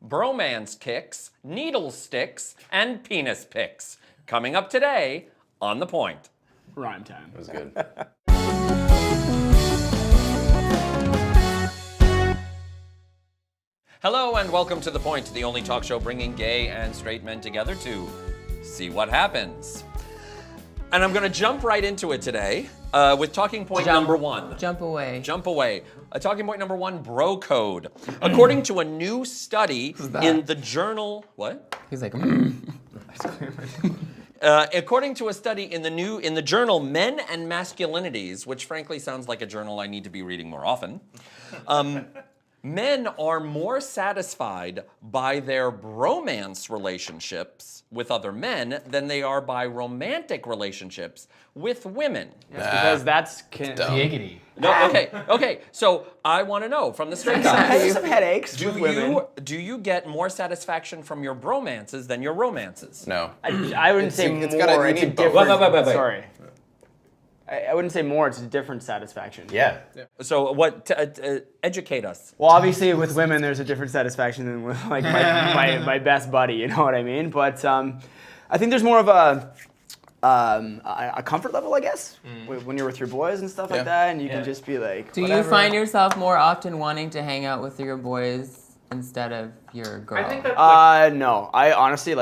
bromance kicks, needle sticks, and penis pics. Coming up today on The Point. Rhyme time. That was good. Hello and welcome to The Point, the only talk show bringing gay and straight men together to see what happens. And I'm going to jump right into it today with talking point number one. Jump away. Jump away. Talking point number one, bro code. According to a new study in the journal, what? He's like, According to a study in the journal Men and Masculinities, which frankly sounds like a journal I need to be reading more often, men are more satisfied by their bromance relationships with other men than they are by romantic relationships with women. Because that's Giggity. No, okay. So I want to know from the straight side. some headaches with women. Do you get more satisfaction from your bromances than your romances? No. I wouldn't say it's more. gotta- It's a need both. different. Wait. Sorry. I wouldn't say more. It's a different satisfaction. Yeah. So what? Educate us. Well, obviously with women, there's a different satisfaction than with like my best buddy. You know what I mean? But I think there's more of a comfort level, I guess, when you're with your boys and stuff like that, and you can just be like. do whatever. you find yourself more often wanting to hang out with your boys instead of your girl? I think that. No. I honestly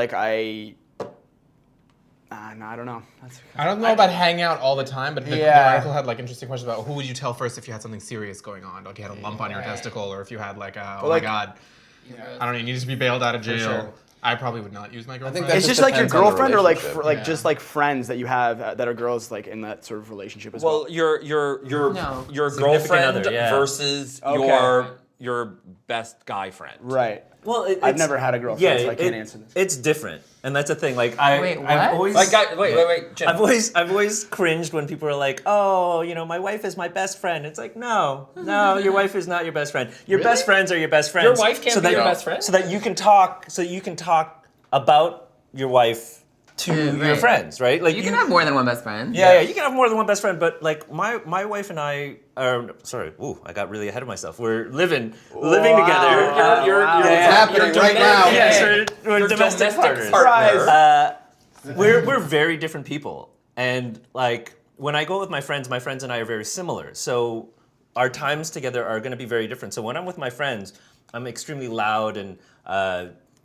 no, I don't know. I don't know about hang out all the time, but the article had like interesting questions about who would you tell first if you had something serious going on, like you had a lump on your testicle, or if you had like a my god, I don't know, you needed to be bailed out of jail. sure. I probably would not use my girlfriend. that It's just just like your depends on the girlfriend, or like relationship. just like friends that you have that are girls, like in that sort of relationship as well. Well, your No. girlfriend other, yeah. versus Okay. your best guy friend. Right. Well, I've never had a girlfriend, so I can't answer this. It's different, and that's the thing. Like Wait, what? I've always, Wait, Jim. I've always cringed when people are like, "Oh, my wife is my best friend." It's like, no, your wife is not your best friend. Your best friends are your best friends. Your wife can't be your best friend? So that you can talk. So you can talk about your wife to your right. friends, right? Like You can have more than one best friend. Yeah, you can have more than one best friend, but like my wife and I are I got really ahead of myself. We're living together. It's happening right now. Yes, we're domestic partners. We're very different people, and like when I go with my friends and I are very similar. So our times together are going to be very different. So when I'm with my friends, I'm extremely loud and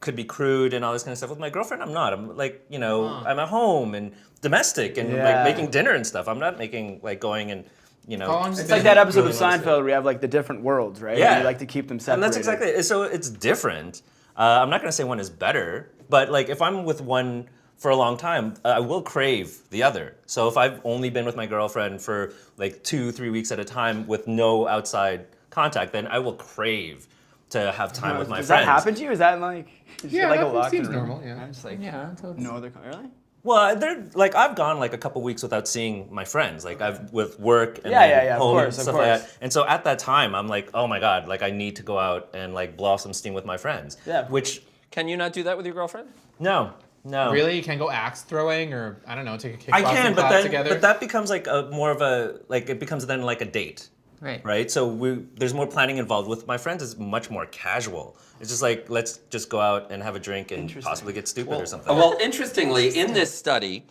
could be crude and all this kind of stuff. With my girlfriend, I'm not. I'm like, I'm at home and domestic and like making dinner and stuff. I'm not making like going and It's like that episode of Seinfeld where we have like the different worlds, right? Yeah. And you like to keep them separated. And that's exactly it. So it's different. I'm not going to say one is better, but like if I'm with one for a long time, I will crave the other. So if I've only been with my girlfriend for like 2-3 weeks at a time with no outside contact, then I will crave to have time with my Does friends. that happen to you? Is that like like a locked seems room? normal. Yeah. Just like totally. no other. Really? Well, they're like I've gone like a couple weeks without seeing my friends, like I've with work and Yeah, of home course, and of stuff like course. that. And so at that time, I'm like, oh my god, like I need to go out and like blow off some steam with my friends. Yeah. Which Can you not do that with your girlfriend? no. Really, you can't go axe throwing, or I don't know, take a kickboxing I can, but class then together. but that becomes like more of a like it becomes then like a date. Right. Right? So there's more planning involved. With my friends, it's much more casual. It's just like, let's just go out and have a drink and possibly get stupid or something. Well, interestingly, in this study,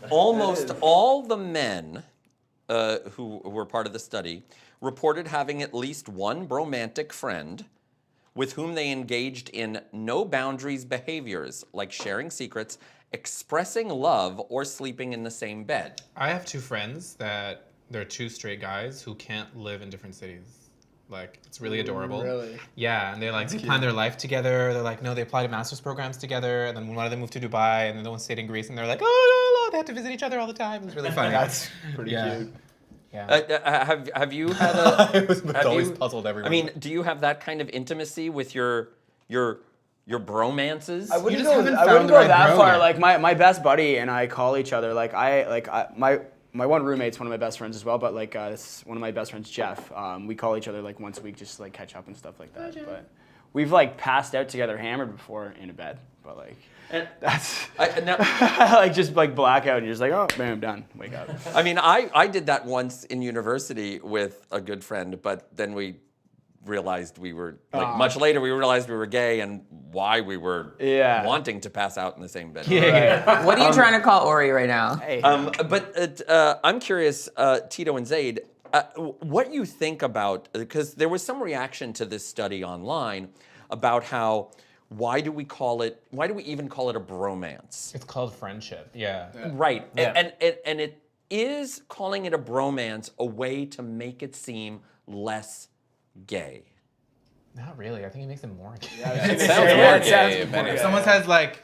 almost all the men who were part of the study reported having at least one bromantic friend with whom they engaged in no boundaries behaviors like sharing secrets, expressing love, or sleeping in the same bed. I have two friends that they're two straight guys who can't live in different cities. Like, it's really adorable. Really? Yeah, and they like plan their life together. They're like, no, they apply to master's programs together, and then one of them moved to Dubai, and then the one stayed in Greece, and they're like, oh, they have to visit each other all the time. It's really funny. That's pretty cute. Yeah. Have you had a? It was have always you- puzzled everyone. I mean, do you have that kind of intimacy with your bromances? I wouldn't just go, haven't I found wouldn't the go right that bro far. yet. Like my best buddy and I call each other. Like my one roommate's one of my best friends as well. But like this is one of my best friends, Jeff. We call each other like once a week just to, like catch up and stuff like that. But we've like passed out together, hammered before in a bed. But like that's like just like blackout and you're just like, oh man, I'm done. Wake up. I mean, I did that once in university with a good friend, but then we realized we were much later. We realized we were gay and why we were wanting to pass out in the same bed. What are you trying to call Ori right now? Hey. But I'm curious, Tito and Zaid, what you think about, because there was some reaction to this study online about how, why do we even call it a bromance? It's called friendship. Yeah. Right. Yeah. And it is calling it a bromance a way to make it seem less gay. Not really. I think it makes it more gay. It sounds more gay, if anything. If someone says like,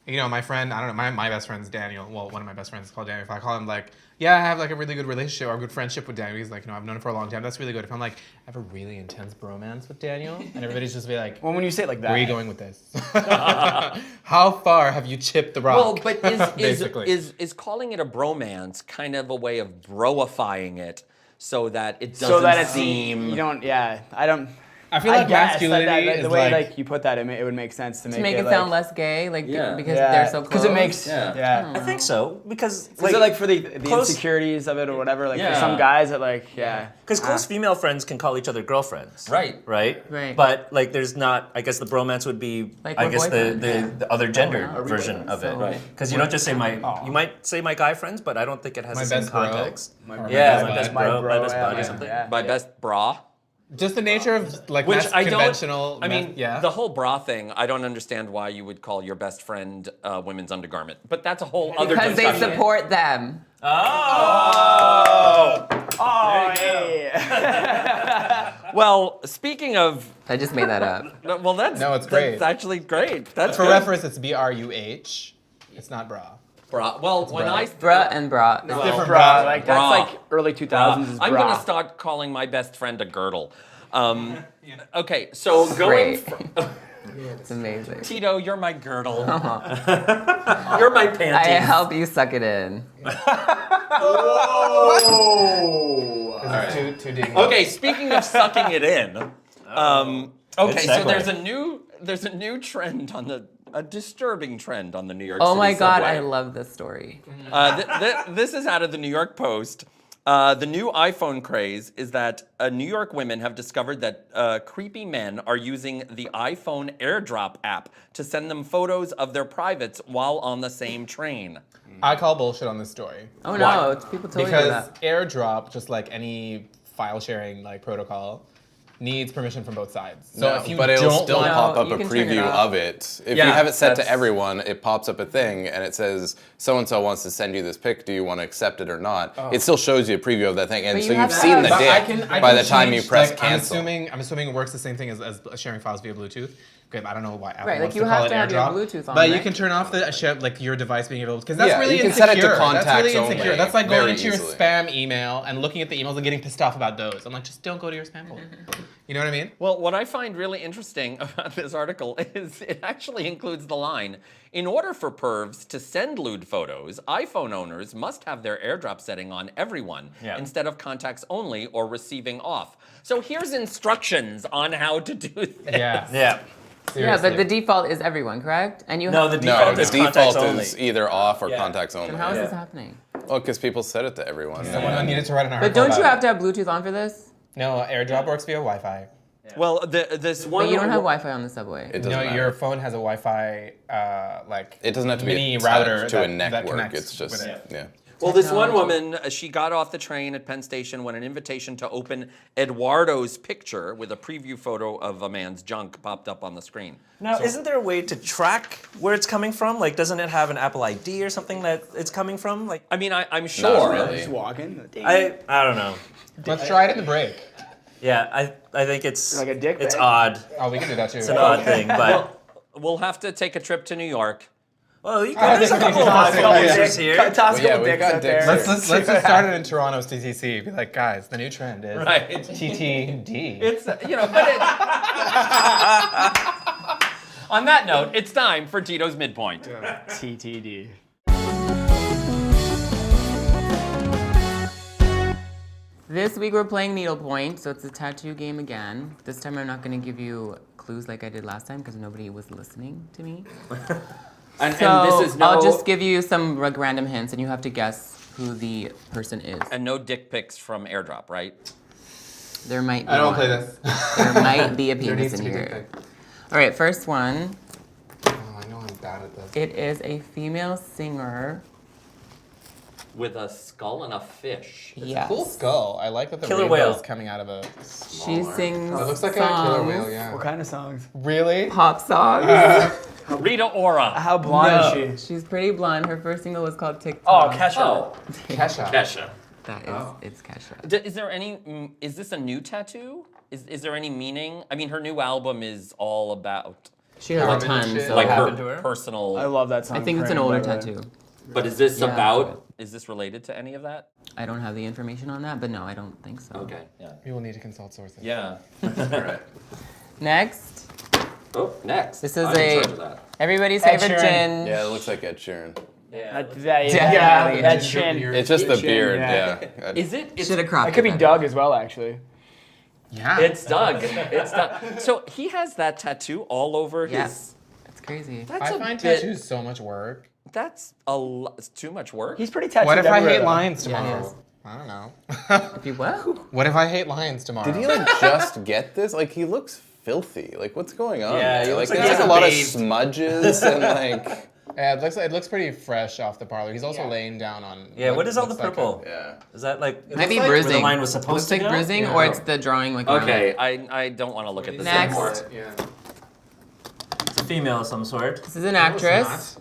you know, my friend, I don't know, my best friend's Daniel. Well, one of my best friends is called Daniel. If I call him like, yeah, I have like a really good relationship or a good friendship with Daniel. He's like, you know, I've known him for a long time. That's really good. If I'm like, I have a really intense bromance with Daniel, and everybody's just be like, Well, when you say it like that, where are you going with this? How far have you chipped the rock? Well, but basically. is calling it a bromance kind of a way of broifying it so that it doesn't so that it's seem... you don't. Yeah, I don't. I feel like guess masculinity that is the way like you put that, it would make sense to To make it like, sound less gay, like Yeah. because they're so close. Because it makes Yeah. I think so because Is it like for the close- insecurities of it or whatever? Like Yeah. for some guys that like because close female friends can call each other girlfriends. Right. Right. Right. But like, there's not. I guess the bromance would be. Like I we're guess boyfriends. the other gender wow. version of it. So- Right. Because you don't just say my. You might say my guy friends, but I don't think it has My the same best bro. context. Or Yeah, my my best bud. bro, my best yeah, bud, or yeah, something. yeah. My best bra. just the nature of like Which mass I don't. conventional. I mean, yeah. the whole bra thing. I don't understand why you would call your best friend women's undergarment. But that's a whole other because they discussion. support them. Oh. Oh, hey. Well, speaking of, I just made that up. well, that's No, it's great. That's actually great. That's For good. reference, it's BRUH. It's not bra. Bra. Well, when bra. I Bruh and bra. Well, different Bra, bra. like Bra. that's like early 2000s. Is I'm bra. gonna start calling my best friend a girdle. Okay, so going. Great. It's amazing. Tito, you're my girdle. You're my panties. I help you suck it in. Too deep. Okay, speaking of sucking it in. Okay, so segue. there's a new trend on a disturbing trend on the New York Oh City my god, subway. I love this story. This is out of the New York Post. The new iPhone craze is that New York women have discovered that creepy men are using the iPhone AirDrop app to send them photos of their privates while on the same train. I call bullshit on this story. Oh no, it's people told you Because that. AirDrop, just like any file sharing like protocol, needs permission from both sides. So No, if you but it'll don't still want, pop up you a can turn it preview off. of it. If Yeah, you have it set to that's- everyone, it pops up a thing and it says, so-and-so wants to send you this pic, do you want to accept it or not? It still shows you a preview of that thing, and But so you have you've to- seen the But dick I by can the time you change, press like, cancel. I'm assuming it works the same thing as sharing files via Bluetooth. Okay, I don't know why Apple Right, like wants you to call have it to have your AirDrop. Bluetooth on, But you right? can turn off the like your device being able, because that's Yeah, really you can insecure. set it to That's contacts really insecure. only That's like going very into your easily. spam email and looking at the emails and getting pissed off about those. I'm like, just don't go to your spam folder. You know what I mean? Well, what I find really interesting about this article is it actually includes the line, in order for pervs to send lewd photos, iPhone owners must have their AirDrop setting on everyone instead of contacts only or receiving off. So here's instructions on how to do this. Yeah. Yeah. Yeah, but the Seriously. default is everyone, correct? And you No, have the No, default the is contacts default only. is either off or Yeah. contacts only. And how is this Yeah. happening? Well, because people set it to everyone. Someone needed to write an article But don't you about have to have Bluetooth on for this? it. No, AirDrop works via Wi-Fi. Well, this one. But you don't have Wi-Fi on the subway. It doesn't No, matter. your phone has a Wi-Fi like It doesn't have to be mini attached router to a that network. connects It's just with it. yeah. Well, this one woman, she got off the train at Penn Station when an invitation to open Eduardo's picture with a preview photo of a man's junk popped up on the screen. Now, isn't there a way to track where it's coming from? Like, doesn't it have an Apple ID or something that it's coming from? Like, I mean, I'm sure. really. Just walking. I don't know. Let's try it in the break. Yeah, I think it's Like a dick It's pic? odd. Oh, we can do that too. It's an odd thing, but We'll have to take a trip to New York. well, you can, there's a couple of possible users here. Toss Well, yeah, couple we've dicks got out dicks. there. Let's just start it in Toronto's TTC. Be like, guys, the new trend is Right. TTD. It's, but on that note, it's time for Tito's Midpoint. TTD. This week we're playing needlepoint, so it's a tattoo game again. This time I'm not going to give you clues like I did last time because nobody was listening to me. And So this is no, I'll just give you some like, random hints and you have to guess who the person is. and no dick pics from AirDrop, right? There might be I don't one. play this. There might be a There needs penis to in be here. dick pic. All right, first one. Oh, I know I'm bad at this. It is a female singer. With a skull and a fish. Yes. Cool skull. I like that the Killer rainbow's whale. coming out of a. She sings Oh, it looks like a songs, killer whale. Yeah. What kind of songs? Really? pop songs. Rita Ora. How blonde is she? She's pretty blonde. Her first single was called TikTok. Oh, Kesha. Oh, Kesha. Kesha. That is, it's Kesha. Is there any? Is this a new tattoo? Is there any meaning? I mean, her new album is all about She has a Carbon ton, shit. so like happened to her her? personal. I love that song. I think it's an Praying, older by the way. tattoo. But is this Yeah. about? Is this related to any of that? I don't have the information on that, but no, I don't think so. Okay. Yeah. We will need to consult sources. Yeah. All right. Next, Oh, next. This is I'm in a- charge of that. everybody's Ed favorite Sheeran. gin. Yeah, it looks like Ed Sheeran. Yeah. Definitely. That chin. It's just the Chin, beard, yeah. yeah. Is it? It's, Should have cropped That could be it better. Doug as well, actually. Yeah. it's Doug. It's Doug. So he has that tattoo all over his. Yes. It's crazy. That's I a find bit. tattoos so much work. That's a lot. It's too much work. He's pretty tattooed What if I everywhere, hate though. lions Yeah, he tomorrow? is. I don't know. If you what? What if I hate lions tomorrow? Did he like just get this? Like he looks filthy. Like what's going on? Yeah, he there? looks like like there's he like a lot of hasn't bathed. smudges and like. Yeah, it looks pretty fresh off the parlor. He's also laying down on. Yeah, what is all the looks like purple? Yeah. Is that like Might be like where bruising. the line was supposed Looks to like go? bruising, Yeah. or it's the drawing like. around Okay, it. I don't want to look at this Next. anymore. Yeah. It's a female of some sort? This is an actress.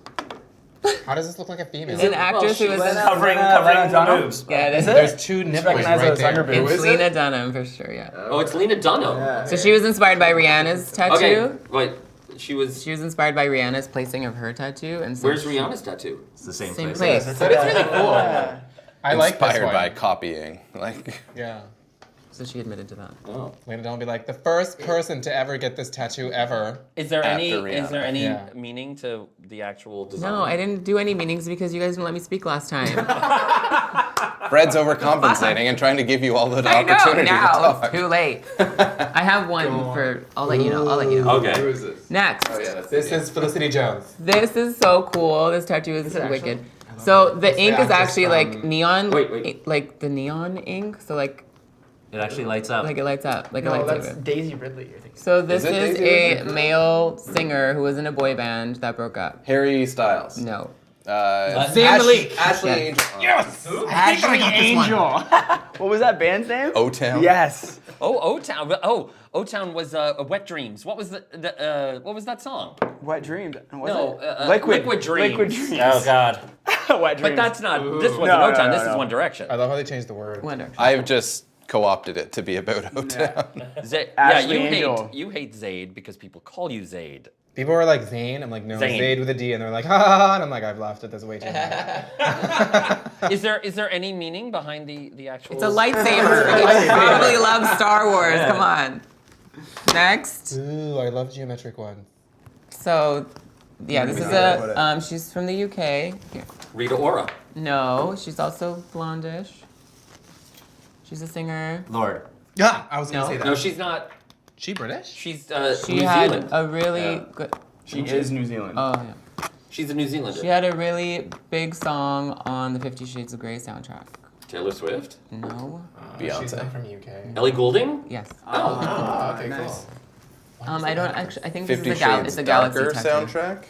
How does this look like a female? It's an actress who she's was in. Covering Lena the Dunham? boobs. Yeah, it is. There's two nipples recognize right those there. underboobs. It's Lena Dunham for sure. Yeah. Oh, it's Lena Dunham. So she was inspired by Rihanna's tattoo. Okay, wait. She was. She was inspired by Rihanna's placing of her tattoo, and so Where's Rihanna's tattoo? It's the same, same place. place. But it's really cool. I like this Inspired one. by copying. Like. Yeah. So she admitted to that. Oh. Lena Dunham will be like the first person to ever get this tattoo ever. Is there any? After Is there Rihanna. any Yeah. meaning to the actual design? No, I didn't do any meetings because you guys didn't let me speak last time. Fred's overcompensating and trying to give you all the I know opportunity to now. talk. It's too late. I have one for. I'll let you know. I'll let you know. Okay. is this? Next. Oh yeah, that's This is Felicity Jones. This is so cool. This tattoo is wicked. So the ink is actress actually like from- neon. Wait. Like the neon ink. So like It actually lights up. it lights up like a No, that's lightsaber. Daisy Ridley, you're thinking. So this Is it is Daisy a Ridley? male singer who was in a boy band that broke up. Harry Styles. No. Zayn Malik. Ashley Yes. Angel. Ashley Angel. What was that band's name? O-Town. Yes. Oh, O-Town. Oh, O-Town was Wet Dreams. What was what was that song? Wet Dreams. Was No, it? Liquid Dreams. Liquid Dreams. Oh God. Wet Dreams. But that's not. This wasn't No, O-Town. no, This is no. One Direction. I love how they changed the word. Wonder. I've just co-opted it to be about O-Town. Yeah, Ashley you Angel. hate Zayd because people call you Zayd. People were like Zayn. I'm like, no, Zayn. Zayd with a D, and they're like, ha ha ha. And I'm like, I've laughed at this way too much. Is there any meaning behind the actual? It's a lightsaber. You probably love Star Wars. Come on. Next. Ooh, I love geometric ones. So, yeah, this is a. She's from the UK. Here. Rita Ora. No, she's also blondish. She's a singer. Lord. Yeah, I was gonna No. say that. No, she's not. She British? She's She New had Zealand. a really good. She is New Zealand. Oh yeah. She's a New Zealander. She had a really big song on the 50 Shades of Grey soundtrack. Taylor Swift. No. She's Beyonce. not from UK. Ellie Goulding. Yes. Oh, okay, nice. I don't actually. I think this 50 is Shades it's a Galaxy Darker tattoo. soundtrack.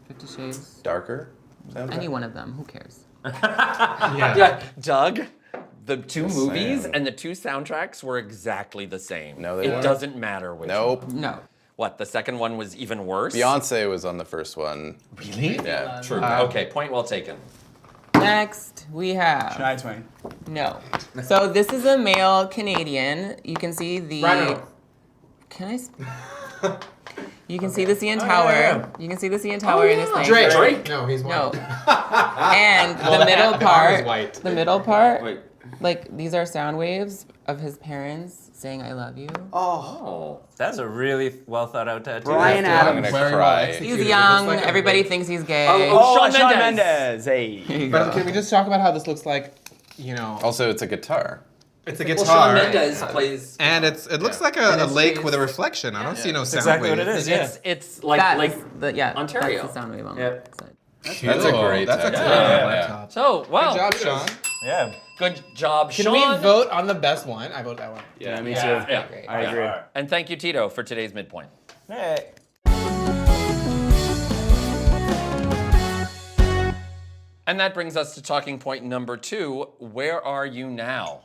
50 Shades. Darker soundtrack. Any one of them. Who cares? Yeah, Doug. The two Just movies saying. and the two soundtracks were exactly the same. No, they it weren't. doesn't matter which. Nope. No. What? The second one was even worse. Beyonce was on the first one. Really? Yeah. True. Okay. Point well taken. Next we have. Shania Twain. No. So this is a male Canadian. You can see the. Rhino. Can I? You can see the CN Tower. yeah. You can see the CN Tower in this thing. Drake. Drake? No, he's white. No. And Well, the middle the arm is part. white. The middle part. Wait. Like these are sound waves of his parents saying "I love you." Oh. That's a really well thought out tattoo. Brian I'm Adams. gonna Very well cry. executed. He's It young. looks like a Everybody big- thinks he's gay. Oh, Shawn Shawn Mendes. Mendes. Hey. But can we just talk about how this looks like, you know, Also, it's a guitar. it's a Well, guitar. Shawn Mendes plays. And it looks like a lake with a reflection. I don't see no sound exactly what waves. it is. Yeah. It's like That's like. the, yeah, Ontario. That's the sound wave on Yep. the side. That's a great That's a tattoo. cool Yeah. So wow. Good job, Sean. Yeah. Good job, Can Sean. we vote on the best one? I vote that one. Yeah, me too. Yeah. I agree. And thank you, Tito, for today's midpoint. Hey. And that brings us to talking point number 2. Where are you now?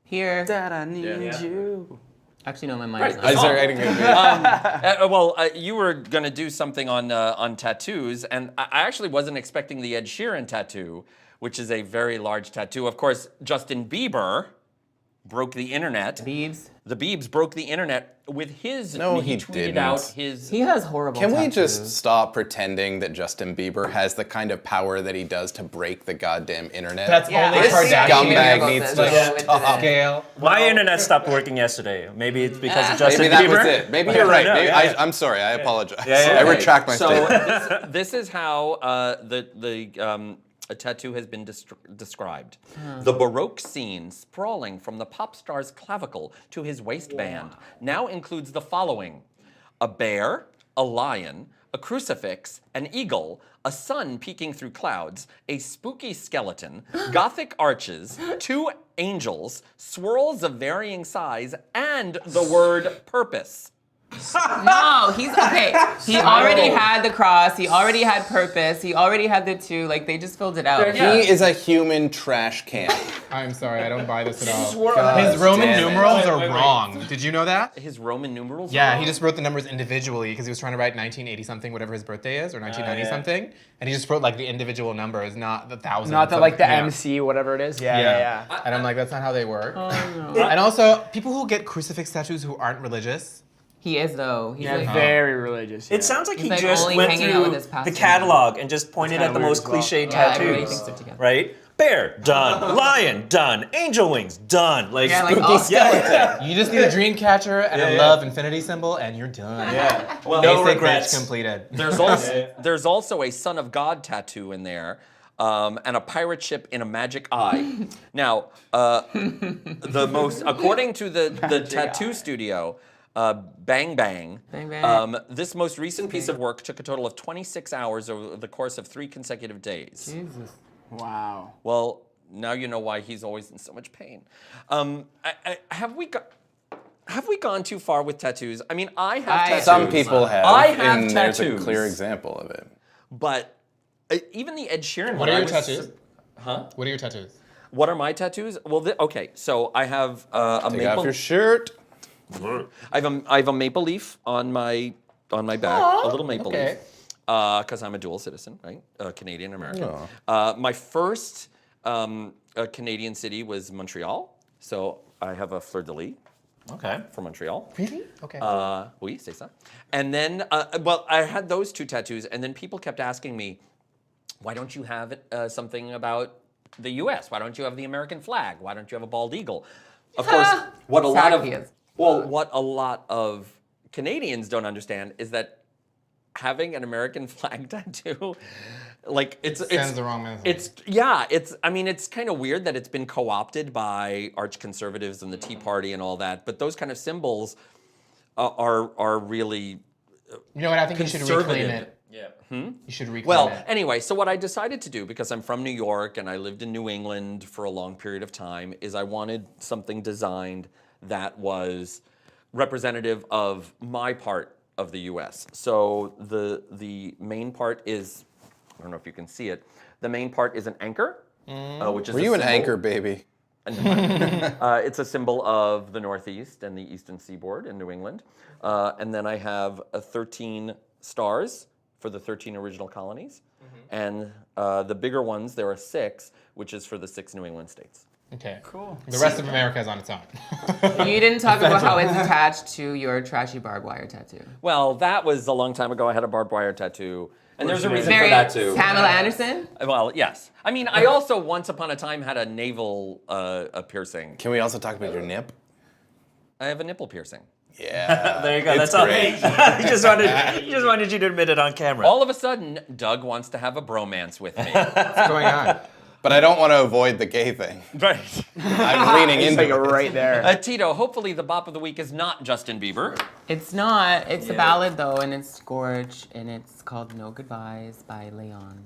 Here. That I need you. Actually, no, my mind's not. Is there anything? You were going to do something on tattoos, and I actually wasn't expecting the Ed Sheeran tattoo, which is a very large tattoo. Of course, Justin Bieber broke the internet. Biebs. The Biebs broke the internet with his. No, he he tweeted didn't. out his. He has horrible Can we tattoos. just stop pretending that Justin Bieber has the kind of power that he does to break the goddamn internet? That's Yeah, only I see Kardashian. scumbag about needs this. to Yeah, stop. Scale. My internet stopped working yesterday. Maybe it's because of Justin Maybe that Bieber. was it. Maybe you're right. No, Maybe yeah. I'm sorry. I apologize. Yeah, I yeah. retract my So statement. this is how a tattoo has been described. The Baroque scene sprawling from the pop star's clavicle to his waistband now includes the following: a bear, a lion, a crucifix, an eagle, a sun peeking through clouds, a spooky skeleton, Gothic arches, 2 angels, swirls of varying size, and the word purpose. No, he's okay. He already had the cross. He already had purpose. He already had the 2. Like, they just filled it out. He is a human trash can. I'm sorry, I don't buy this at all. Swirl. His Roman Damn it. numerals are wrong. Did you know that? His Roman numerals? Yeah, he just wrote the numbers individually because he was trying to write 1980 something, whatever his birthday is, or 1990 yeah. something, and he just wrote like the individual numbers, not the thousands. Not the of- like the yeah. MC, whatever it is. Yeah. And I'm like, that's not how they work. Oh, no. And also, people who get crucifix tattoos who aren't religious. He is, though. He's Yeah, like, very religious. It sounds like He's he like just only went hanging out with through his pastor. the catalog and just pointed kinda at the weird most as well. cliche yeah, everybody tattoos. thinks they're together. Right? Bear, done. Lion, done. Angel wings, done. Like, Yeah, like all skeleton. You just need a dream catcher and Yeah, a yeah. love infinity symbol, and you're done. yeah. Well, Basic no bitch regrets. completed. There's also a Son of God tattoo in there, and a pirate ship in a magic eye. Now, according to the tattoo studio, Bang Bang, Bang Bang. this most recent piece of work took a total of 26 hours over the course of 3 consecutive days. Jesus. Wow. Well, now you know why he's always in so much pain. Have we gone too far with tattoos? I mean, I have tattoos. Some people have. I have and there's a tattoos. clear example of it. But even the Ed Sheeran What one, are I your was tattoos? Huh? What are your tattoos? What are my tattoos? Well, okay, so I have a Take maple. off your shirt. I have a maple leaf on my back, a little maple okay. leaf, because I'm a dual citizen, right? Canadian American. My first Canadian city was Montreal, so I have a fleur de lis Okay. from Montreal. Really? Okay. Oui, c'est ça. And then, well, I had those 2 tattoos, and then people kept asking me, why don't you have something about the U.S.? Why don't you have the American flag? Why don't you have a bald eagle? Of course, what a lot of Sad he is. what a lot of Canadians don't understand is that having an American flag tattoo, like it's Sends the wrong message. it's kind of weird that it's been co-opted by arch conservatives and the Tea Party and all that, but those kind of symbols are really You know what? I think you should reclaim conservative. it. Yeah. You should reclaim well, it. anyway, so what I decided to do, because I'm from New York and I lived in New England for a long period of time, is I wanted something designed that was representative of my part of the U.S. So the main part is, I don't know if you can see it, the main part is an anchor, which is Were a you an symbol- anchor, baby? It's a symbol of the Northeast and the Eastern Seaboard in New England. And then I have 13 stars for the 13 original colonies. And the bigger ones, there are 6, which is for the 6 New England states. Okay. Cool. The rest of America is on its own. You didn't talk about how it's attached to your trashy barbed wire tattoo. Well, that was a long time ago. I had a barbed wire tattoo. And there's a reason for Very that too. Pamela Anderson? Well, yes. I mean, I also once upon a time had a navel piercing. Can we also talk about your nip? I have a nipple piercing. Yeah. There you go. It's That's all. great. he just wanted you to admit it on camera. All of a sudden, Doug wants to have a bromance with me. What's going on? But I don't want to avoid the gay thing. Right. I'm leaning It's into like it. right there. Tito, hopefully the bop of the week is not Justin Bieber. It's not. It's a ballad, though, and it's gorge, and it's called No Goodbyes by Leon.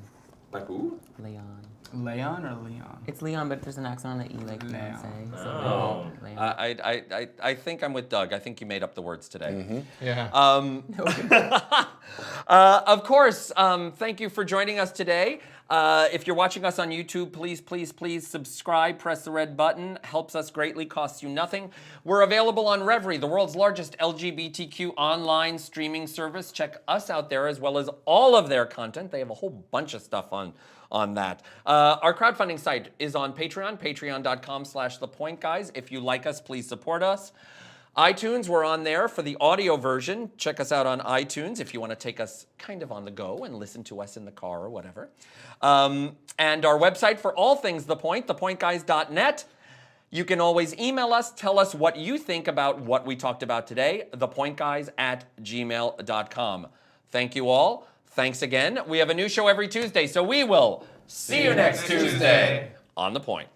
By who? Leon. Leon or Leon? It's Leon, but there's an accent on the E like Leon. Beyonce. So Oh. Leon. I think I'm with Doug. I think you made up the words today. Yeah. Of course, thank you for joining us today. If you're watching us on YouTube, please subscribe, press the red button. Helps us greatly, costs you nothing. We're available on Reverie, the world's largest LGBTQ online streaming service. Check us out there as well as all of their content. They have a whole bunch of stuff on that. Our crowdfunding site is on Patreon, patreon.com/thepointguys. If you like us, please support us. iTunes, we're on there for the audio version. Check us out on iTunes if you want to take us kind of on the go and listen to us in the car or whatever. And our website for all things The Point, thepointguys.net. You can always email us, tell us what you think about what we talked about today, thepointguys@gmail.com. Thank you all. Thanks again. We have a new show every Tuesday, so we will see you next Tuesday on The Point.